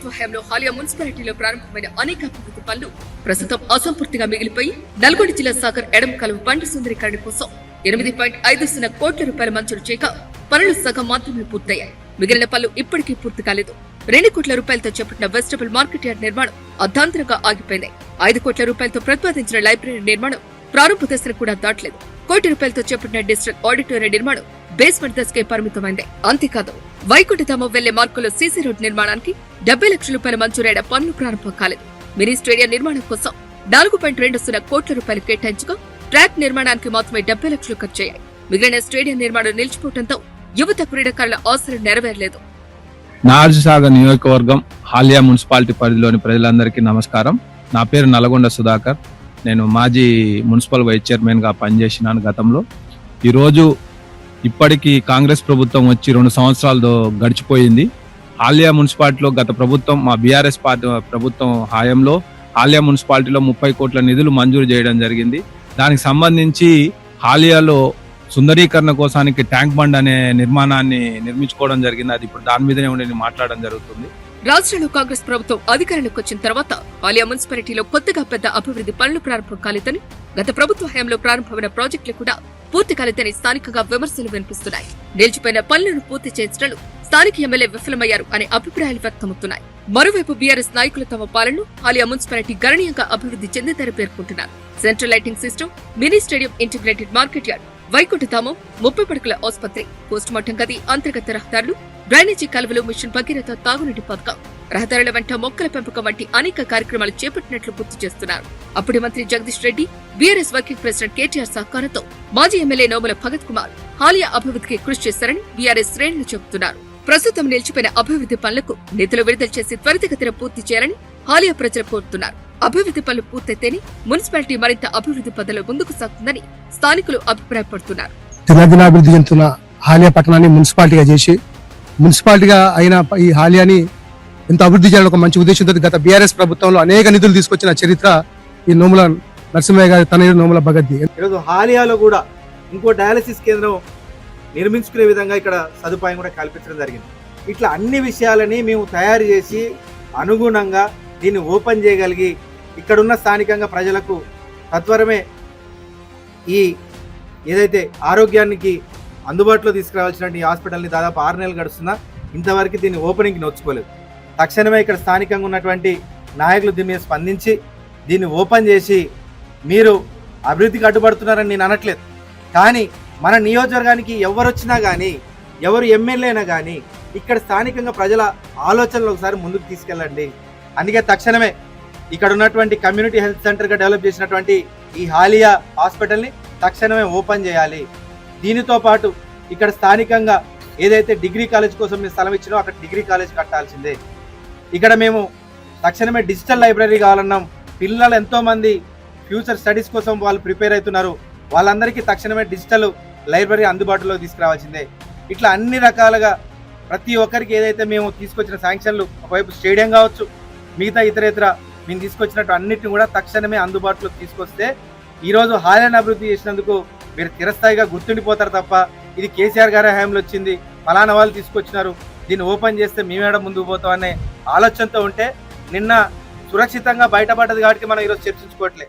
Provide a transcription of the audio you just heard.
ప్రభుత్వ హయాంలో హాలియా మున్సిపాలిటీలో ప్రారంభమైన అనేక అభివృద్ధి పనులు ప్రస్తుతం అసంపూర్తిగా మిగిలిపోయి నల్గొండ జిల్లా సాగర్ ఎడమ కాలువ బండి సుందరీకరణ కోసం 8.50 కోట్ల రూపాయలు మంజూరు చేయగా పనులు సగం మాత్రమే పూర్తయ్యాయి. మిగిలిన పనులు ఇప్పటికీ పూర్తి కాలేదు. 2 కోట్ల రూపాయలతో చేపట్టిన వెజిటబుల్ మార్కెట్ యార్డ్ నిర్మాణం అర్ధాంతరంగా ఆగిపోయింది. 5 కోట్ల రూపాయలతో ప్రతిపాదించిన లైబ్రరీ నిర్మాణం ప్రారంభ దశను కూడా దాటలేదు. 1 కోటి రూపాయలతో చేపట్టిన డిజిటల్ ఆడిటోరియం నిర్మాణం బేస్మెంట్ దశకే పరిమితమైంది. అంతేకాదు వైకుంఠధామం వెళ్లే మార్గంలో సీసీ రోడ్ నిర్మాణానికి 70 లక్షల రూపాయల మంజూరైన పనులు ప్రారంభం కాలేదు. మినీ స్టేడియం నిర్మాణం కోసం 4.20 కోట్ల రూపాయలు కేటాయించగా ట్రాక్ నిర్మాణానికి మాత్రమే 70 లక్షలు ఖర్చయ్యాయి. మిగిలిన స్టేడియం నిర్మాణం నిలిచిపోవడంతో యువత క్రీడాకారుల ఆశలు నెరవేరలేదు. నాగార్జునసాగర్ నియోజకవర్గం హాలియా మున్సిపాలిటీ పరిధిలోని ప్రజలందరికీ నమస్కారం. నా పేరు నల్గొండ సుధాకర్. నేను మాజీ మున్సిపల్ వైస్ చైర్మన్ గా పనిచేసినాను గతంలో. ఈరోజు ఇప్పటికీ కాంగ్రెస్ ప్రభుత్వం వచ్చి 2 సంవత్సరాలు గడిచిపోయింది. హాలియా మున్సిపాలిటీలో గత ప్రభుత్వం మా బీఆర్ఎస్ ప్రభుత్వం హయాంలో హాలియా మున్సిపాలిటీలో 30 కోట్ల నిధులు మంజూరు చేయడం జరిగింది. దానికి సంబంధించి హాలియాలో సుందరీకరణ కోసానికి ట్యాంక్ బండ్ అనే నిర్మాణాన్ని నిర్మించుకోవడం జరిగింది. అది ఇప్పుడు దాని మీదనే ఉండి మాట్లాడడం జరుగుతుంది. రాష్ట్రంలో కాంగ్రెస్ ప్రభుత్వం అధికారంలోకి వచ్చిన తర్వాత హాలియా మున్సిపాలిటీలో కొత్తగా పెద్ద అభివృద్ధి పనులు ప్రారంభం కాలేదని, గత ప్రభుత్వ హయాంలో ప్రారంభమైన ప్రాజెక్టులు కూడా పూర్తి కాలేదని స్థానికంగా విమర్శలు వినిపిస్తున్నాయి. నిలిచిపోయిన పనులను పూర్తి చేయించడంలో స్థానిక ఎమ్మెల్యే విఫలమయ్యారు అనే అభిప్రాయాలు వ్యక్తమవుతున్నాయి. మరోవైపు బీఆర్ఎస్ నాయకులు తమ పాలనలో హాలియా మున్సిపాలిటీ గణనీయంగా అభివృద్ధి చెందిందని పేర్కొంటున్నారు. Central lighting system, mini stadium, integrated market yard, వైకుంఠధామం, 30 పడకల ఆసుపత్రి, పోస్టుమార్టం గది, అంతర్గత రహదారులు, డ్రైనేజీ కాలువలు, మిషన్ భగీరథ, తాగునీటి పథకం, రహదారుల వెంట మొక్కల పెంపకం వంటి అనేక కార్యక్రమాలు చేపట్టినట్లు గుర్తు చేస్తున్నారు. అప్పటి మంత్రి Jagadish Reddy, BRS working president KTR సహకారంతో మాజీ ఎమ్మెల్యే నోముల భగత్ కుమార్ హాలియా అభివృద్ధికి కృషి చేశారని బీఆర్ఎస్ శ్రేణులు చెబుతున్నారు. ప్రస్తుతం నిలిచిపోయిన అభివృద్ధి పనులకు నిధులు విడుదల చేసి త్వరితగతిన పూర్తి చేయాలని హాలియా ప్రజలు కోరుతున్నారు. అభివృద్ధి పనులు పూర్తయితేనే మున్సిపాలిటీ మరింత అభివృద్ధి పథంలో ముందుకు సాగుతుందని స్థానికులు అభిప్రాయపడుతున్నారు. దినాభివృద్ధి చెందుతున్న హాలియా పట్టణాన్ని మున్సిపాలిటీగా చేసి మున్సిపాలిటీగా అయిన ఈ హాలియాని ఎంతో అభివృద్ధి చేయాలని ఒక మంచి ఉద్దేశంతో గత బీఆర్ఎస్ ప్రభుత్వంలో అనేక నిధులు తీసుకొచ్చిన చరిత్ర ఈ నోముల నరసింహయ్య గారి తనయుడు నోముల భగత్. ఈరోజు హాలియాలో కూడా ఇంకో డయాలసిస్ కేంద్రం నిర్మించుకునే విధంగా ఇక్కడ సదుపాయం కూడా కల్పించడం జరిగింది. ఇట్లా అన్ని విషయాలని మేము తయారు చేసి అనుగుణంగా దీన్ని ఓపెన్ చేయగలిగి ఇక్కడున్న స్థానికంగా ప్రజలకు సత్వరమే ఈ ఏదైతే ఆరోగ్యానికి అందుబాటులో తీసుకురావాల్సిన ఈ హాస్పిటల్ని దాదాపు 6 నెలలు గడుస్తున్నా ఇంతవరకు దీన్ని ఓపెనింగ్కి నోచుకోలేదు. తక్షణమే ఇక్కడ స్థానికంగా ఉన్నటువంటి నాయకులు దీని మీద స్పందించి దీన్ని ఓపెన్ చేసి, మీరు అభివృద్ధికి అడ్డుపడుతున్నారని నేను అనట్లేదు, కానీ మన నియోజకవర్గానికి ఎవరు వచ్చినా కానీ, ఎవరు ఎమ్మెల్యే అయినా కానీ ఇక్కడ స్థానికంగా ప్రజల ఆలోచనలు ఒకసారి ముందుకు తీసుకెళ్ళండి. అందుకే తక్షణమే ఇక్కడ ఉన్నటువంటి కమ్యూనిటీ హెల్త్ సెంటర్గా డెవలప్ చేసినటువంటి ఈ హాలియా హాస్పిటల్ని తక్షణమే ఓపెన్ చేయాలి. దీనితో పాటు ఇక్కడ స్థానికంగా ఏదైతే డిగ్రీ కాలేజ్ కోసం మేము స్థలం ఇచ్చినో అక్కడ డిగ్రీ కాలేజ్ కట్టాల్సిందే. ఇక్కడ మేము తక్షణమే డిజిటల్ లైబ్రరీ కావాలన్నాం. పిల్లలు ఎంతోమంది ఫ్యూచర్ స్టడీస్ కోసం వాళ్ళు ప్రిపేర్ అవుతున్నారు. వాళ్ళందరికీ తక్షణమే డిజిటల్ లైబ్రరీ అందుబాటులో తీసుకురావాల్సిందే. ఇట్లా అన్ని రకాలుగా ప్రతి ఒక్కరికి ఏదైతే మేము తీసుకొచ్చిన శాంక్షన్లు, ఒకవైపు స్టేడియం కావచ్చు, మిగతా ఇతరేతర మేము తీసుకొచ్చినట్టు అన్నిటిని కూడా తక్షణమే అందుబాటులోకి తీసుకొస్తే ఈరోజు హాలియాను అభివృద్ధి చేసినందుకు మీరు చిరస్థాయిగా గుర్తుండిపోతారు తప్ప ఇది కేసీఆర్ గారి హయాంలో వచ్చింది, ఫలానా వాళ్ళు తీసుకొచ్చినారు, దీన్ని ఓపెన్ చేస్తే మేమేడ ముందుకు పోతాం అనే ఆలోచనతో ఉంటే నిన్న సురక్షితంగా బయటపడ్డది కాబట్టి మనం ఈరోజు చర్చించుకోవట్లే.